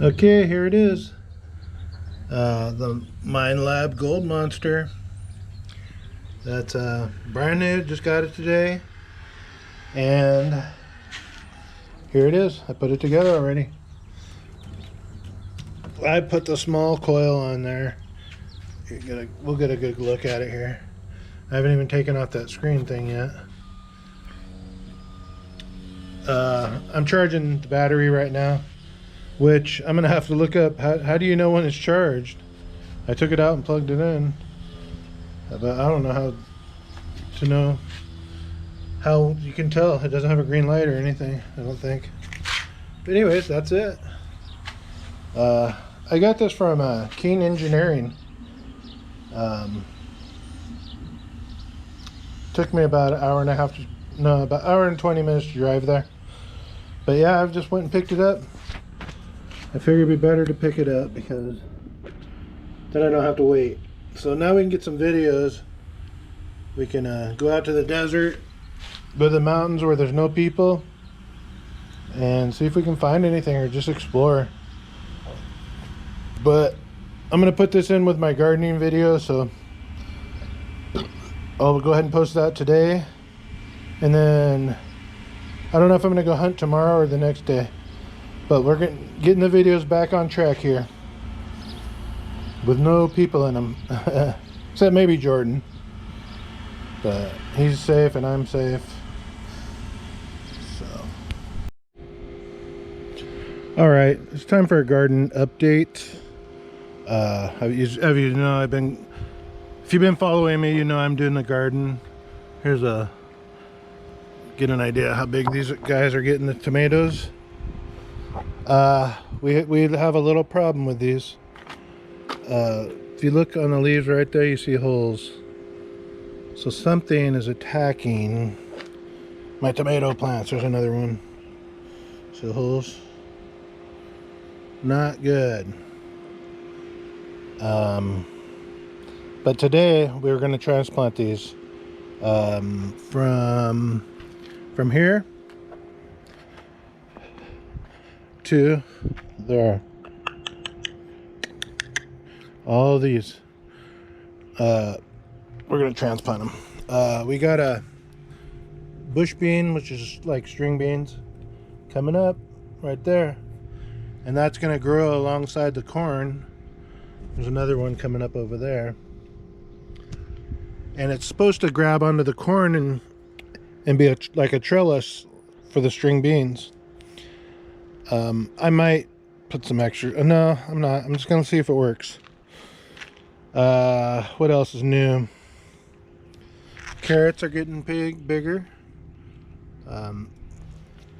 Okay, here it is. The Mine Lab Gold Monster. That's brand new, just got it today. And here it is. I put it together already. I put the small coil on there. We'll get a good look at it here. I haven't even taken off that screen thing yet. I'm charging the battery right now, which I'm gonna have to look up. How do you know when it's charged? I took it out and plugged it in, but I don't know how to know how you can tell. It doesn't have a green light or anything, I don't think. But anyways, that's it. I got this from Keen Engineering. Took me about an hour and a half to, no, about an hour and 20 minutes to drive there. But yeah, I've just went and picked it up. I figured it'd be better to pick it up because then I don't have to wait. So now we can get some videos. We can go out to the desert, go to the mountains where there's no people, and see if we can find anything or just explore. But I'm gonna put this in with my gardening video, so I'll go ahead and post that today. And then I don't know if I'm gonna go hunt tomorrow or the next day, but we're getting the videos back on track here with no people in them. Except maybe Jordan, but he's safe and I'm safe. So all right, it's time for a garden update. Have you know, if you've been following me, you know I'm doing the garden. Here's get an idea how big these guys are getting, the tomatoes. We have a little problem with these. If you look on the leaves right there, you see holes. So something is attacking my tomato plants. There's another one. See the holes? Not good. But today we're going to transplant these from here to there. All these we're going to transplant them. We got a bush bean, which is like string beans, coming up right there, and that's going to grow alongside the corn. There's another one coming up over there, and it's supposed to grab onto the corn and be like a trellis for the string beans. I might put some extra, no, I'm not. I'm just gonna see if it works. What else is new? Carrots are getting bigger.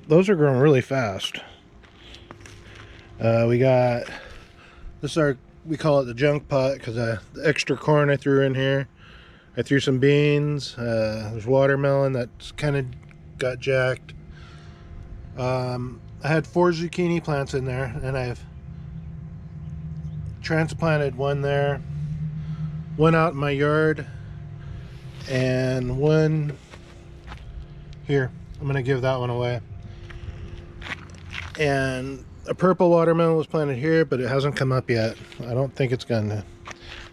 Those are growing really fast. We got this, we call it the junk pot because the extra corn I threw in here. I threw some beans. There's watermelon that's kind of got jacked. I had 4 zucchini plants in there, and I've transplanted one there, one out in my yard, and one here. I'm gonna give that one away. And a purple watermelon was planted here, but it hasn't come up yet. I don't think it's gonna.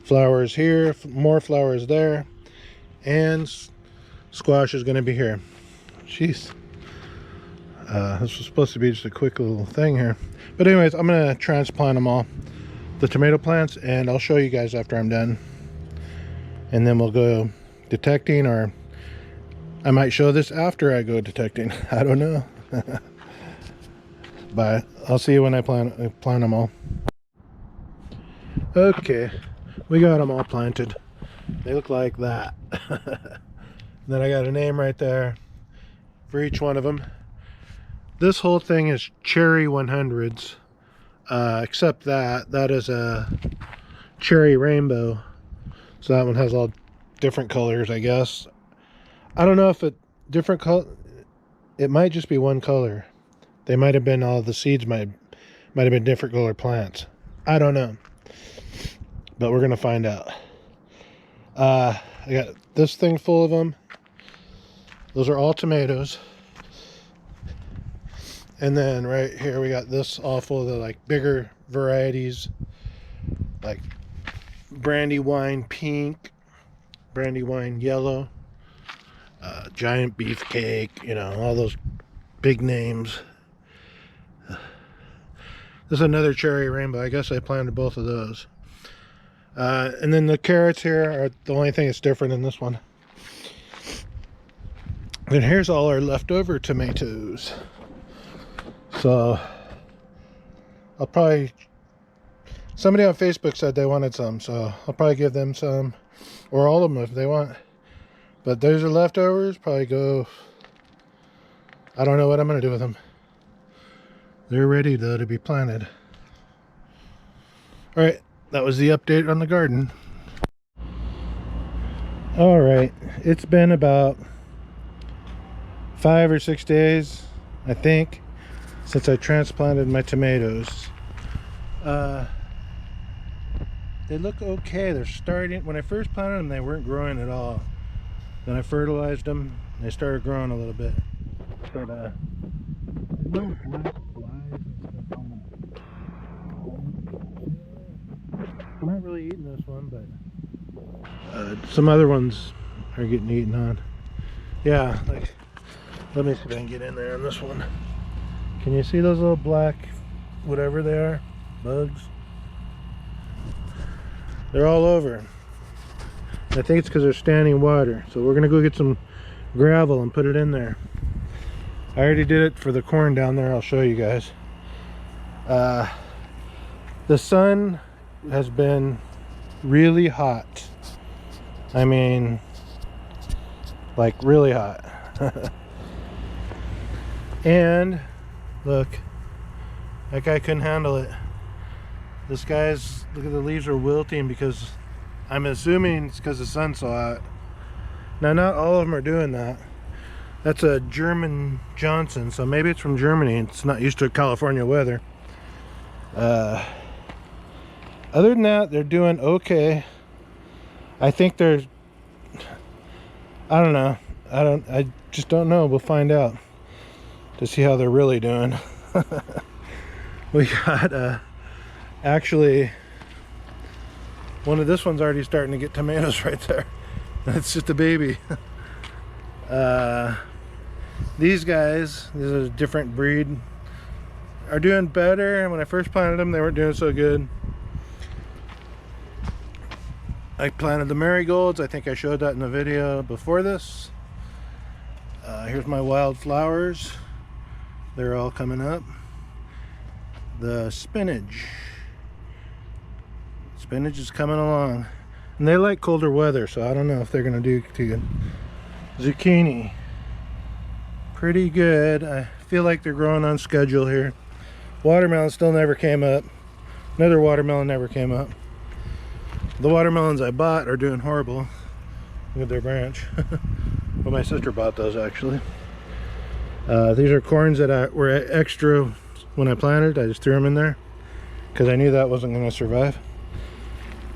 Flowers here, more flowers there, and squash is gonna be here. Jeez. This was supposed to be just a quick little thing here. But anyways, I'm gonna transplant them all, the tomato plants, and I'll show you guys after I'm done. And then we'll go detecting, or I might show this after I go detecting. I don't know. But I'll see you when I plant them all. Okay, we got them all planted. They look like that. Then I got a name right there for each one of them. This whole thing is cherry 100s, except that is a cherry rainbow. So that one has all different colors, I guess. I don't know if it different color. It might just be one color. They might have been, all the seeds might have been different color plants. I don't know, but we're gonna find out. I got this thing full of them. Those are all tomatoes. And then right here we got this all full of the like bigger varieties, like Brandywine pink, Brandywine yellow, giant beefcake, you know, all those big names. This is another cherry rainbow. I guess I planted both of those. And then the carrots here are the only thing that's different in this one. And here's all our leftover tomatoes. So I'll probably, somebody on Facebook said they wanted some, so I'll probably give them some, or all of them if they want. But those are leftovers. Probably go, I don't know what I'm gonna do with them. They're ready though to be planted. All right, that was the update on the garden. All right, it's been about 5 or 6 days, I think, since I transplanted my tomatoes. They look okay. They're starting. When I first planted them, they weren't growing at all. Then I fertilized them, and they started growing a little bit. But no black flies and stuff on them. I'm not really eating this one, but some other ones are getting eaten on. Yeah, like, let me see if I can get in there on this one. Can you see those little black, whatever they are, bugs? They're all over. I think it's because they're standing water. So we're gonna go get some gravel and put it in there. I already did it for the corn down there. I'll show you guys. The sun has been really hot. I mean, like really hot. And look, that guy couldn't handle it. This guy's, look at the leaves are wilting because I'm assuming it's because the sun's so hot. Now, not all of them are doing that. That's a German Johnson, so maybe it's from Germany. It's not used to California weather. Other than that, they're doing okay. I think they're, I don't know. I just don't know. We'll find out to see how they're really doing. We got actually this one's already starting to get tomatoes right there. It's just a baby. These guys, this is a different breed, are doing better. When I first planted them, they weren't doing so good. I planted the marigolds. I think I showed that in the video before this. Here's my wildflowers. They're all coming up. The spinach is coming along, and they like colder weather, so I don't know if they're gonna do too good. Zucchini, pretty good. I feel like they're growing on schedule here. Watermelon still never came up. Another watermelon never came up. The watermelons I bought are doing horrible. Look at their branch. Well, my sister bought those actually. These are corns that were extra when I planted. I just threw them in there because I knew that wasn't going to survive.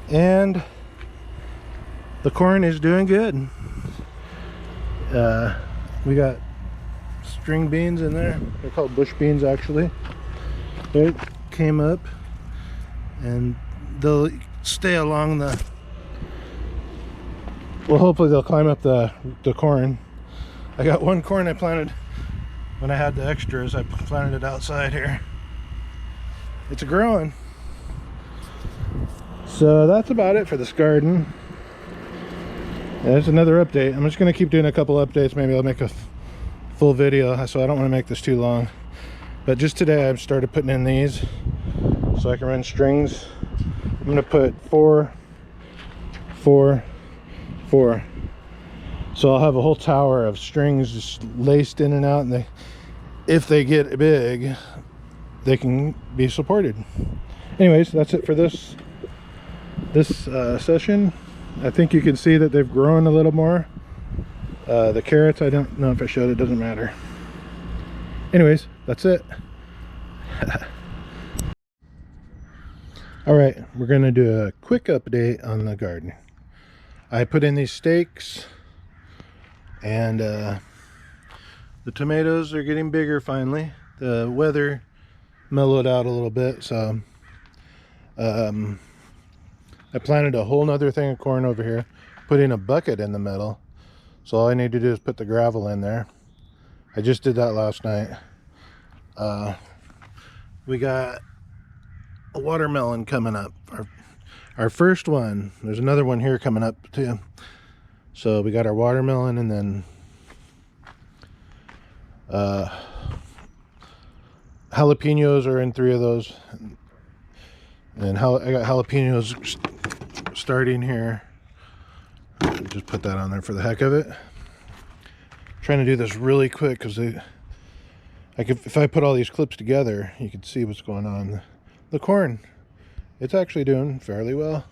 And the corn is doing good. We got string beans in there. They're called bush beans actually. They came up and they'll stay along the, well, hopefully they'll climb up the corn. I got one corn I planted when I had the extras. I planted it outside here. It's growing. So that's about it for this garden. There's another update. I'm just going to keep doing a couple updates. Maybe I'll make a full video, so I don't want to make this too long. But just today I've started putting in these so I can run strings. I'm going to put 4, 4, 4. So I'll have a whole tower of strings just laced in and out, and if they get big, they can be supported. Anyways, that's it for this session. I think you can see that they've grown a little more. The carrots, I don't know if I showed it, doesn't matter. Anyways, that's it. All right, we're gonna do a quick update on the garden. I put in these stakes, and the tomatoes are getting bigger finally. The weather mellowed out a little bit, so I planted a whole nother thing of corn over here, putting a bucket in the middle. So all I need to do is put the gravel in there. I just did that last night. We got a watermelon coming up. Our first one. There's another one here coming up too. So we got our watermelon, and then jalapenos are in 3 of those. And I got jalapenos starting here. Just put that on there for the heck of it. Trying to do this really quick because if I put all these clips together, you can see what's going on. The corn, it's actually doing fairly well.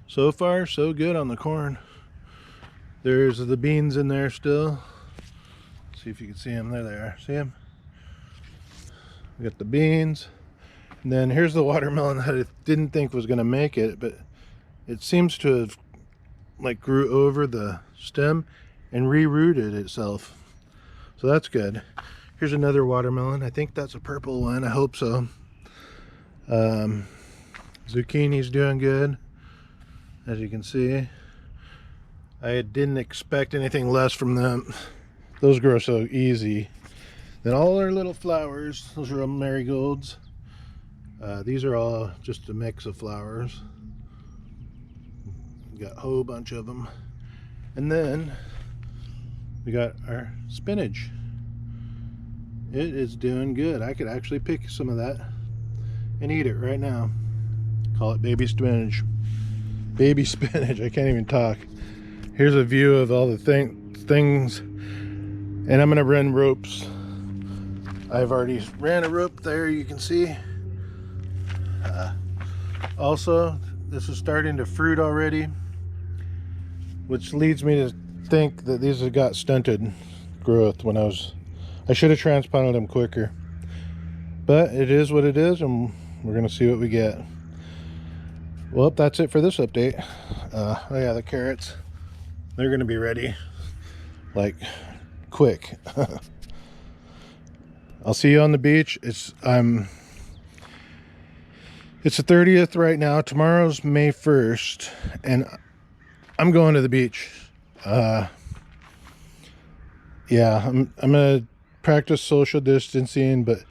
So far, so good on the corn. There's the beans in there still. Let's see if you can see them. There they are. See them? We got the beans. And then here's the watermelon that I didn't think was going to make it, but it seems to have like grew over the stem and rerouted itself. So that's good. Here's another watermelon. I think that's a purple one. I hope so. Zucchini's doing good, as you can see. I didn't expect anything less from them. Those grow so easy. Then all our little flowers, those are all marigolds. These are all just a mix of flowers. We got a whole bunch of them. And then we got our spinach. It is doing good. I could actually pick some of that and eat it right now. Call it baby spinach. Baby spinach. I can't even talk. Here's a view of all the things. And I'm gonna run ropes. I've already ran a rope there, you can see. Also, this is starting to fruit already, which leads me to think that these have got stunted growth. I should have transplanted them quicker, but it is what it is, and we're gonna see what we get. Well, that's it for this update. Oh yeah, the carrots, they're gonna be ready like quick. I'll see you on the beach. It's the 30th right now. Tomorrow's May 1st, and I'm going to the beach. Yeah, I'm gonna practice social distancing, but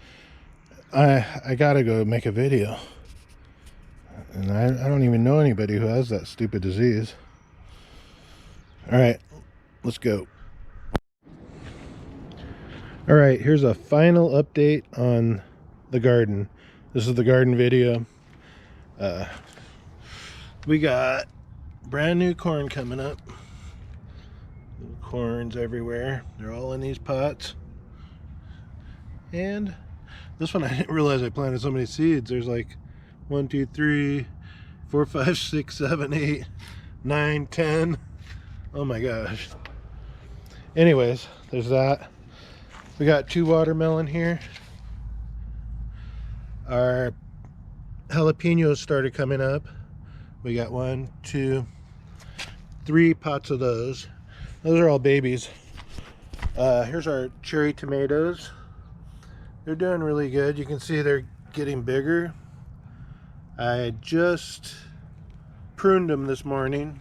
I gotta go make a video. And I don't even know anybody who has that stupid disease. All right, let's go. All right, here's a final update on the garden. This is the garden video. We got brand new corn coming up. Corns everywhere. They're all in these pots. And this one, I didn't realize I planted so many seeds. There's like 1, 2, 3, 4, 5, 6, 7, 8, 9, 10. Oh my gosh. Anyways, there's that. We got 2 watermelon here. Our jalapenos started coming up. We got 1, 2, 3 pots of those. Those are all babies. Here's our cherry tomatoes. They're doing really good. You can see they're getting bigger. I just pruned them this morning,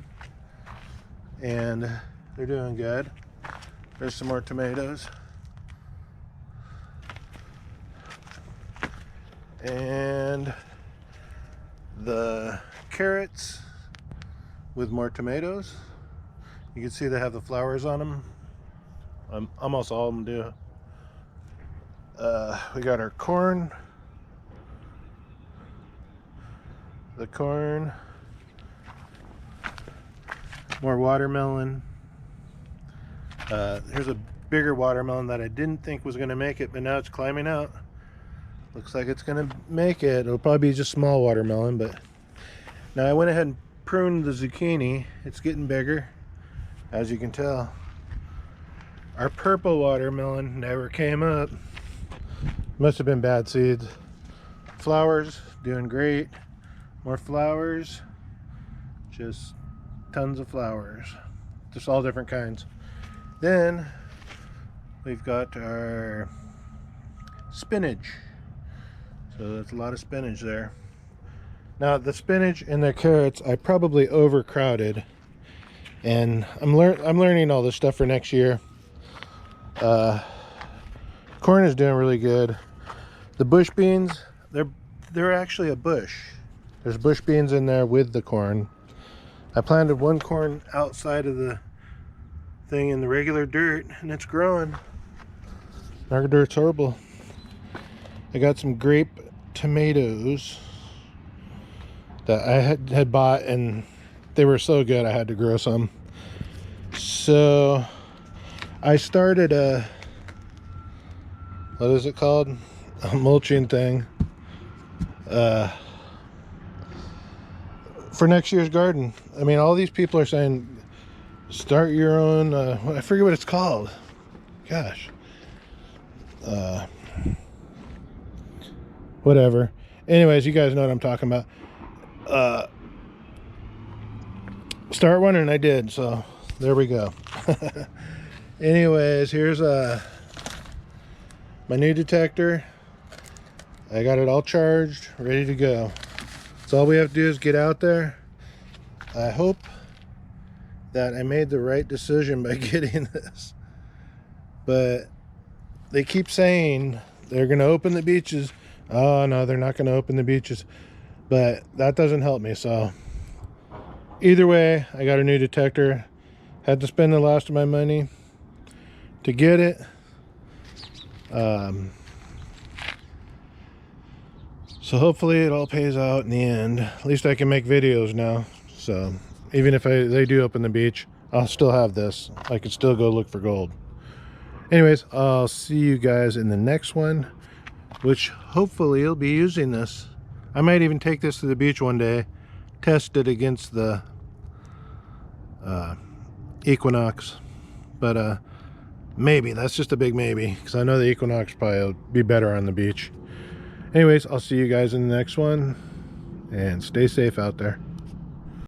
and they're doing good. There's some more tomatoes. And the carrots with more tomatoes. You can see they have the flowers on them. Almost all of them do. We got our corn. The corn. More watermelon. Here's a bigger watermelon that I didn't think was going to make it, but now it's climbing out. Looks like it's gonna make it. It'll probably be just small watermelon, but now I went ahead and pruned the zucchini. It's getting bigger, as you can tell. Our purple watermelon never came up. Must have been bad seeds. Flowers, doing great. More flowers. Just tons of flowers. Just all different kinds. Then we've got our spinach. So that's a lot of spinach there. Now the spinach and the carrots I probably overcrowded, and I'm learning all this stuff for next year. Corn is doing really good. The bush beans, they're actually a bush. There's bush beans in there with the corn. I planted one corn outside of the thing in the regular dirt, and it's growing. Our dirt's horrible. I got some grape tomatoes that I had bought, and they were so good I had to grow some. So I started a, what is it called? A mulching thing for next year's garden. I mean, all these people are saying start your own, I forget what it's called. Gosh. Whatever. Anyways, you guys know what I'm talking about. Start one, and I did, so there we go. Anyways, here's my new detector. I got it all charged, ready to go. So all we have to do is get out there. I hope that I made the right decision by getting this, but they keep saying they're going to open the beaches. Oh no, they're not going to open the beaches, but that doesn't help me. So either way, I got a new detector. Had to spend the last of my money to get it. So hopefully it all pays out in the end. At least I can make videos now. So even if they do open the beach, I'll still have this. I can still go look for gold. Anyways, I'll see you guys in the next one, which hopefully you'll be using this. I might even take this to the beach one day, test it against the Equinox. But maybe, that's just a big maybe, because I know the Equinox probably will be better on the beach. Anyways, I'll see you guys in the next one, and stay safe out there.